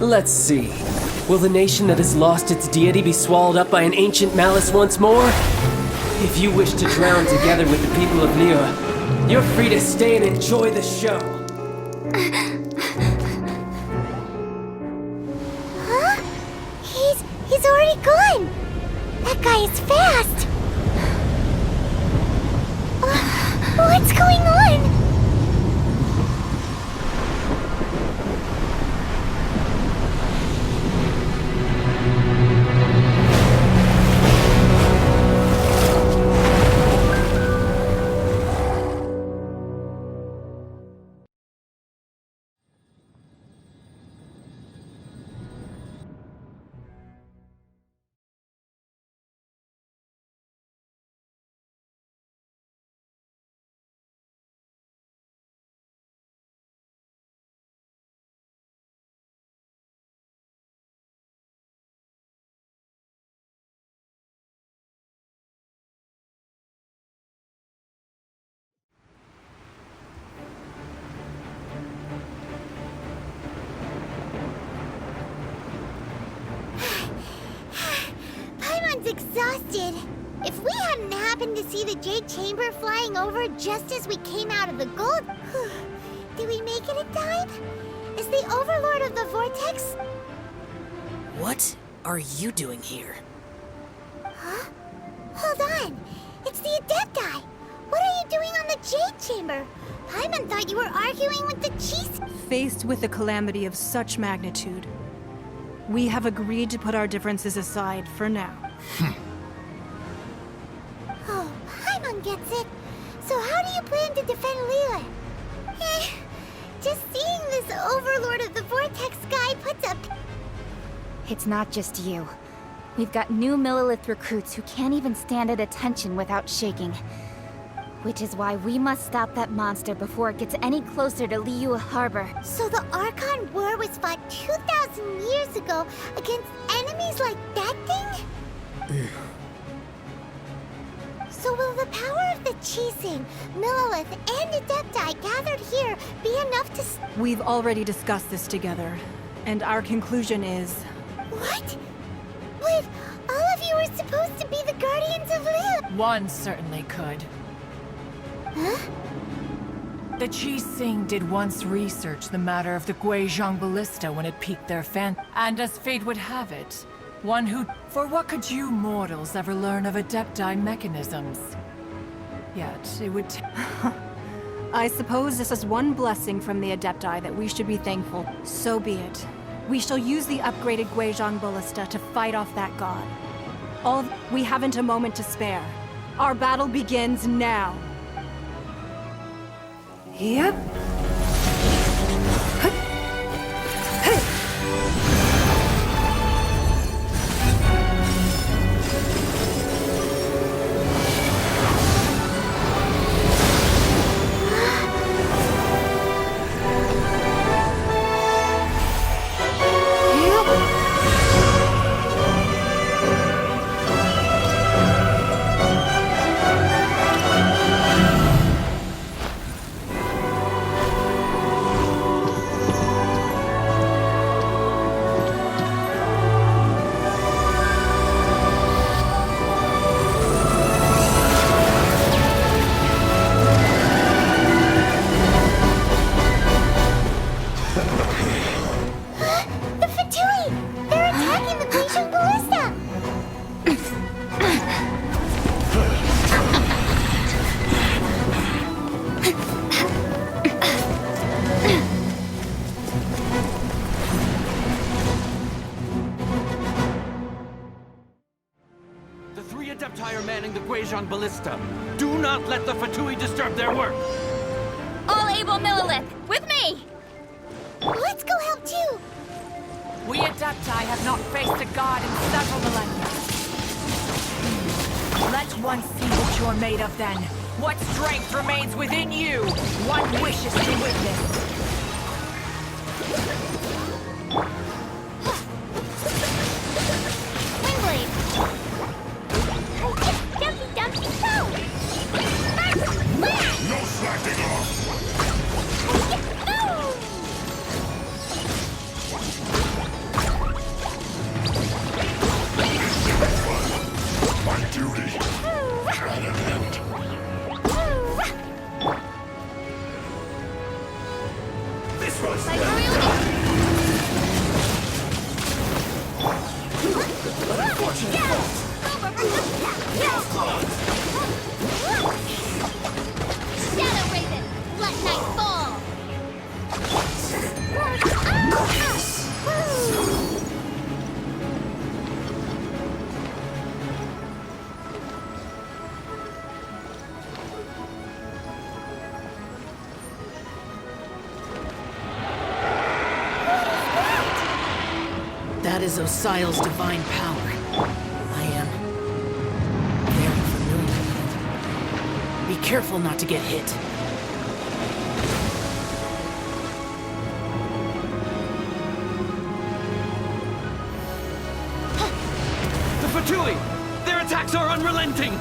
Let's see. Will the nation that has lost its deity be swallowed up by an ancient malice once more? If you wish to drown together with the people of Liyue, you're free to stay and enjoy the show. Huh? He's already gone! That guy is fast! What's going on? Exhausted. If we hadn't happened to see the Jade Chamber flying over just as we came out of the gold... Did we make it in time? Is the Overlord of the Vortex... What are you doing here? Huh? Hold on. It's the Adepti. What are you doing on the Jade Chamber? Paimon thought you were arguing with the Cheese... Faced with a calamity of such magnitude, we have agreed to put our differences aside for now. Oh, Paimon gets it. So how do you plan to defend Liyue? Just seeing this Overlord of the Vortex guy puts up... It's not just you. We've got new Millelith recruits who can't even stand at attention without shaking. Which is why we must stop that monster before it gets any closer to Liyue Harbor. So the Archon War was fought 2,000 years ago against enemies like that thing? So will the power of the Chising, Millelith, and Adepti gathered here be enough to... We've already discussed this together, and our conclusion is... What? But all of you were supposed to be the Guardians of Liyue! One certainly could. Huh? The Chising did once research the matter of the Guizhong Ballista when it piqued their fan, and as fate would have it, one who... For what could you mortals ever learn of Adepti mechanisms? Yet, it would I suppose this is one blessing from the Adepti that we should be thankful. So be it. We shall use the upgraded Guizhong Ballista to fight off that god. We haven't a moment to spare. Our battle begins now. Yep. Guizhong Ballista. Do not let the Fatui disturb their work! All able Millelith, with me! Let's go help too! We Adepti have not faced a god in several millennia. Let one see what you're made of then. What strength remains within you? One wishes to witness. That is Osial's divine power. I am very familiar with it. Be careful not to get hit. The Fatui! Their attacks are unrelenting!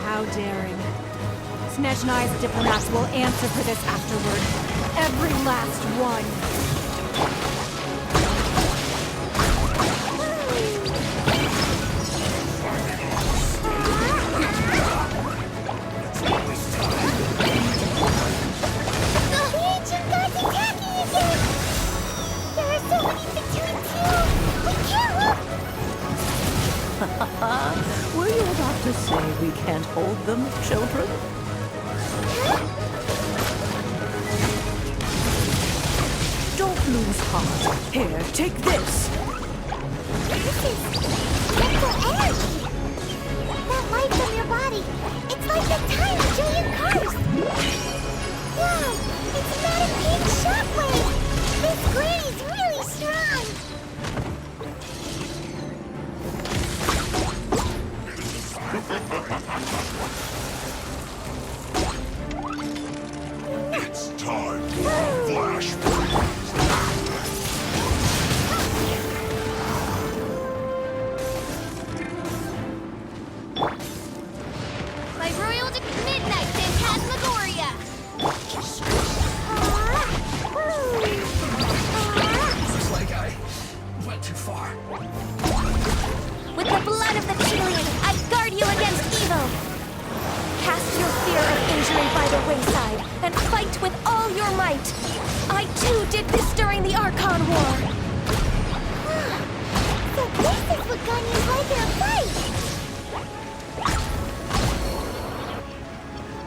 How daring. Snezhnai's diplomats will answer for this afterward. Every last one. The ancient god's attacking again! There are so many Fatui too! We can't look! Were you about to say we can't hold them, children? Don't lose heart. Here, take this. This is mental energy! That light from your body, it's like the time of Julian Curse! Wow, it's not a pink shockwave! This granny's really strong! It's time for Flash Freeze! My royal midnight phantasmagoria! Looks like I went too far. With the blood of the Chilian, I guard you against evil! Cast your fear of injury by the wayside, and fight with all your might! I too did this during the Archon War! So this is what Ganya's like in a fight!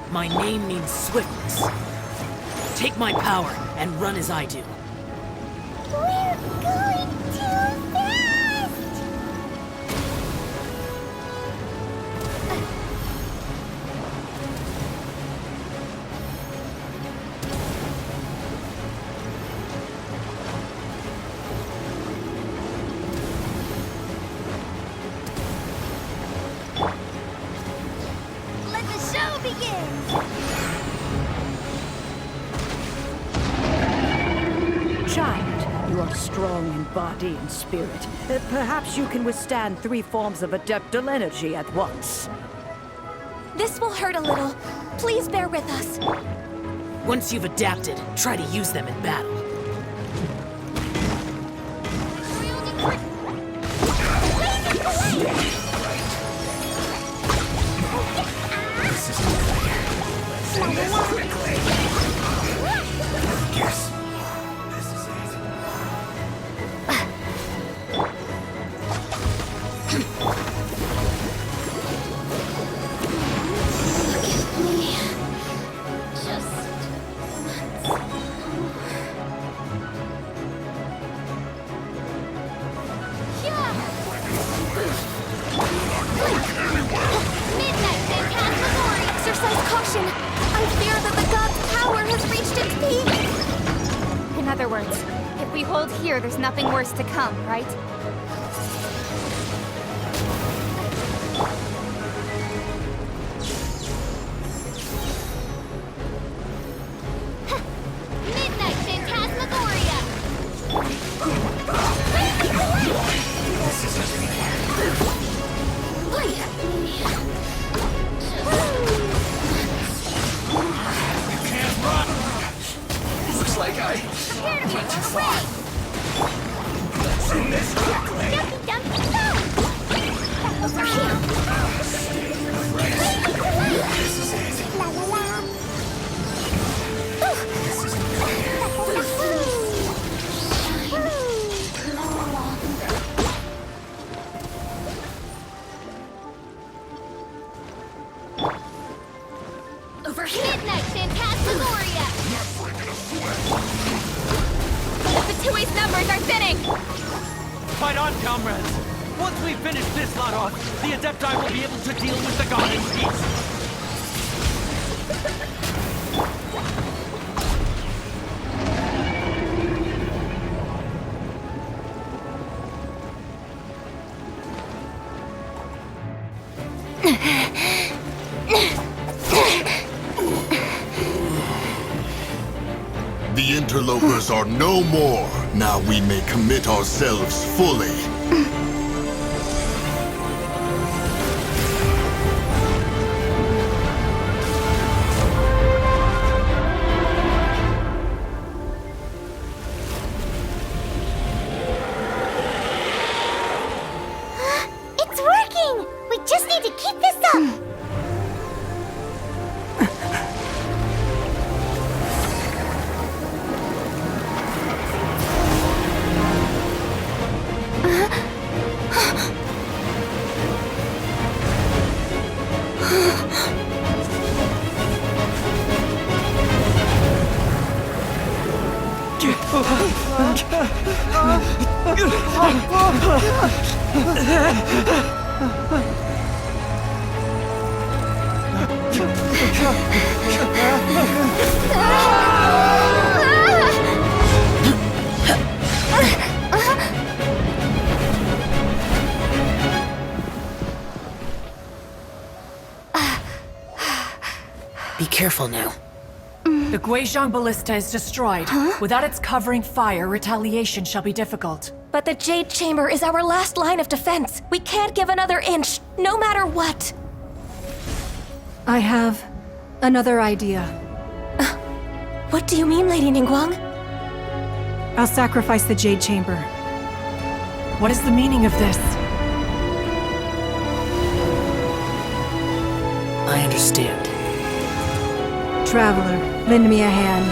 My name means swiftness. Take my power and run as I do. We're going too fast! Let the show begin! Child, you are strong in body and spirit. Perhaps you can withstand 3 forms of adeptal energy at once. This will hurt a little. Please bear with us. Once you've adapted, try to use them in battle. This isn't clear. Let's end this quickly. Yes. This is it. Midnight Phantasmagoria! Exercise caution! I fear that the god's power has reached its peak! In other words, if we hold here, there's nothing worse to come, right? Midnight Phantasmagoria! This isn't You can't run! Looks like I went too far. Let's end this quickly. Dumpy Dumpy Stop! Over here! This is it. La la la! This isn't clear. Over here! Midnight Phantasmagoria! Not breaking a sweat. The Fatui's numbers are thinning! Fight on, comrades! Once we finish this lot off, the Adepti will be able to deal with the god in peace. The interlopers are no more. Now we may commit ourselves fully. It's working! We just need to keep this up! Be careful now. The Guizhong Ballista is destroyed. Without its covering fire, retaliation shall be difficult. But the Jade Chamber is our last line of defense. We can't give another inch, no matter what. I have another idea. What do you mean, Lady Ningguang? I'll sacrifice the Jade Chamber. What is the meaning of this? I understand. Traveler, lend me a hand.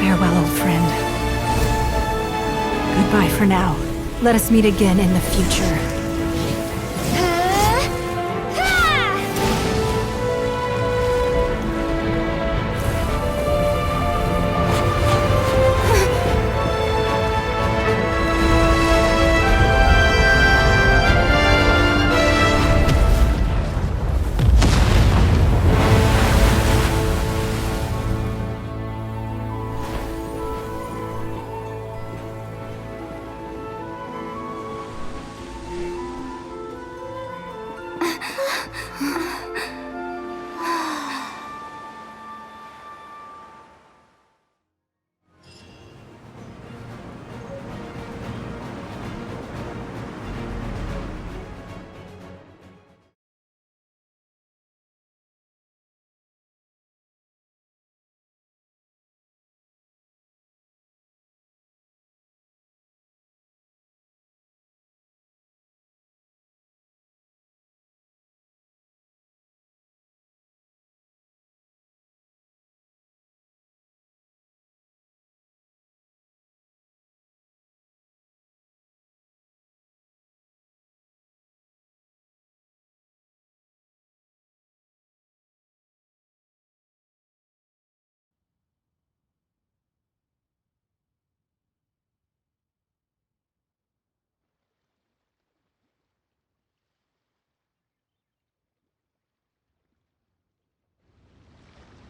Farewell, old friend. Goodbye for now. Let us meet again in the future.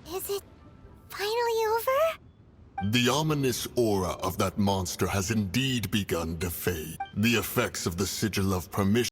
Is it finally over? The ominous aura of that monster has indeed begun to fade. The effects of the Sigil of Permission